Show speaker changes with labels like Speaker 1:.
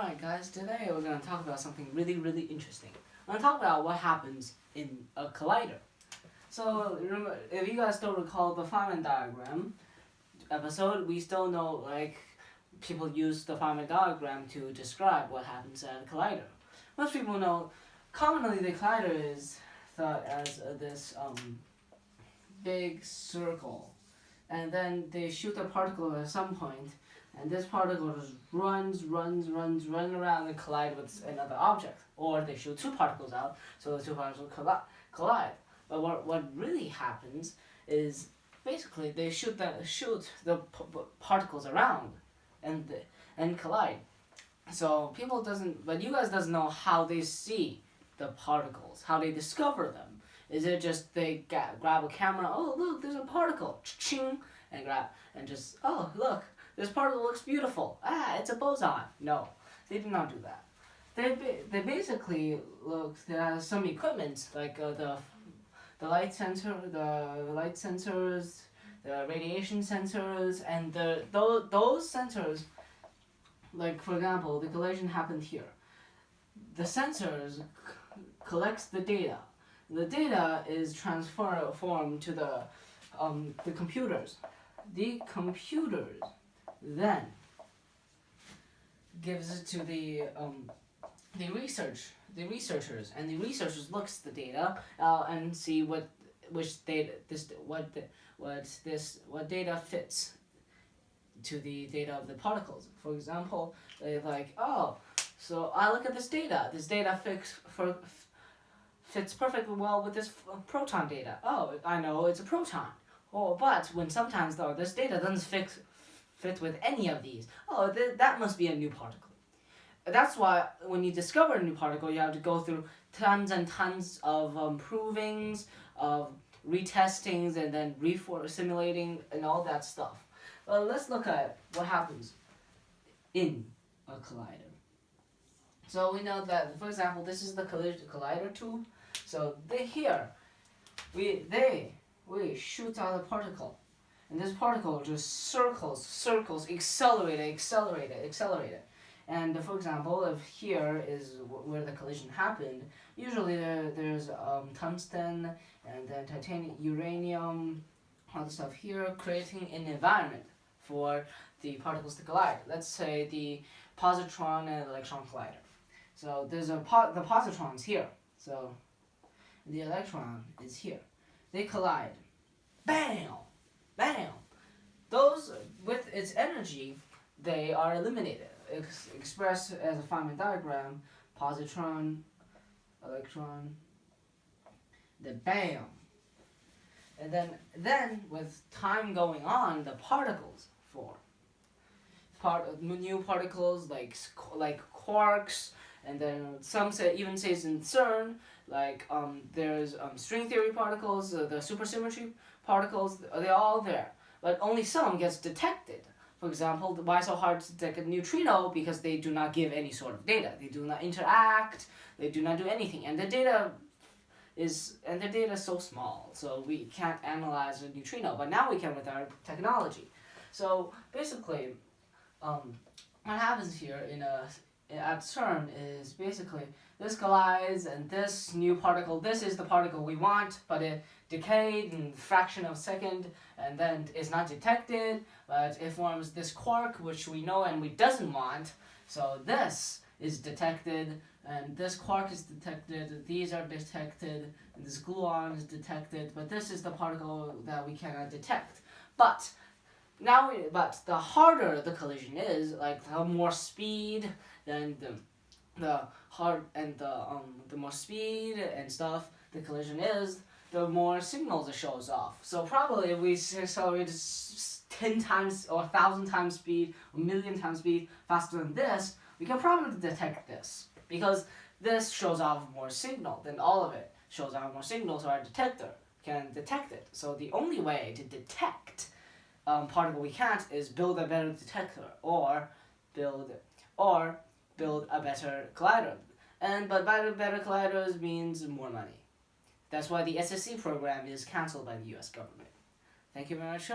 Speaker 1: Alright guys, today we're going to talk about something really interesting. I'm going to talk about what happens in a collider. So, remember, if you guys still recall the Feynman diagram episode, we still know, people use the Feynman diagram to describe what happens at a collider. Most people know, commonly the collider is thought as this big circle. And then they shoot a particle at some point, and this particle just runs around and collide with another object. Or they shoot two particles out, so the two particles collide. But what really happens is basically they shoot the particles around and collide. So but you guys doesn't know how they see the particles, how they discover them. Is it just they grab a camera, oh look, there's a particle, ching, and just, oh look, this particle looks beautiful, it's a boson. No, they do not do that. They basically look at some equipment like the light sensor, the light sensors, the radiation sensors, and those sensors. Like for example, the collision happened here. The collects the data. The data is transformed to the computers. The computers then gives it to the researchers, and the researchers looks at the data and see what data fits to the data of the particles. For example, they're like, oh, so I look at this data. This data fits perfectly well with this proton data. Oh, I know it's a proton. Oh, but when sometimes though this data doesn't fit with any of these, oh, that must be a new particle. That's why when you discover a new particle, you have to go through tons and tons of provings, of retestings, and then simulating and all that stuff. Well, let's look at what happens in a collider. So we know that, for example, this is the collider tube. So we shoot out a particle, and this particle just circles, accelerate. And for example, if here is where the collision happened, usually there's tungsten and then titanium, uranium, all the stuff here, creating an environment for the particles to collide. Let's say the positron and electron collider. So there's the positron's here. So the electron is here. They collide. Bam! Bam! Those, with its energy, they are eliminated. Expressed as a Feynman diagram, positron, electron, then bam! And then with time going on, the particles form. New particles like quarks, and then some even says in CERN, there's string theory particles, the supersymmetry particles, they're all there. But only some gets detected. For example, why so hard to detect a neutrino? Because they do not give any sort of data. They do not interact, they do not do anything. And the data is so small, so we can't analyze a neutrino. But now we can with our technology. So basically, what happens here at CERN is basically this collides, and this new particle, this is the particle we want, but it decayed in a fraction of a second, and then is not detected, but it forms this quark, which we know and we doesn't want. So this is detected, and this quark is detected, these are detected, and this gluon is detected, but this is the particle that we cannot detect. But the harder the collision is, the more speed, then the more speed and stuff the collision is, the more signals it shows off. So probably if we accelerate 10 times or 1,000 times speed, or 1,000,000 times speed faster than this, we can probably detect this, because this shows off more signal than all of it shows off more signal, so our detector can detect it. So the only way to detect particle we can't is build a better detector, or build a better collider. But better colliders means more money. That's why the SSC program is cancelled by the US government. Thank you very much.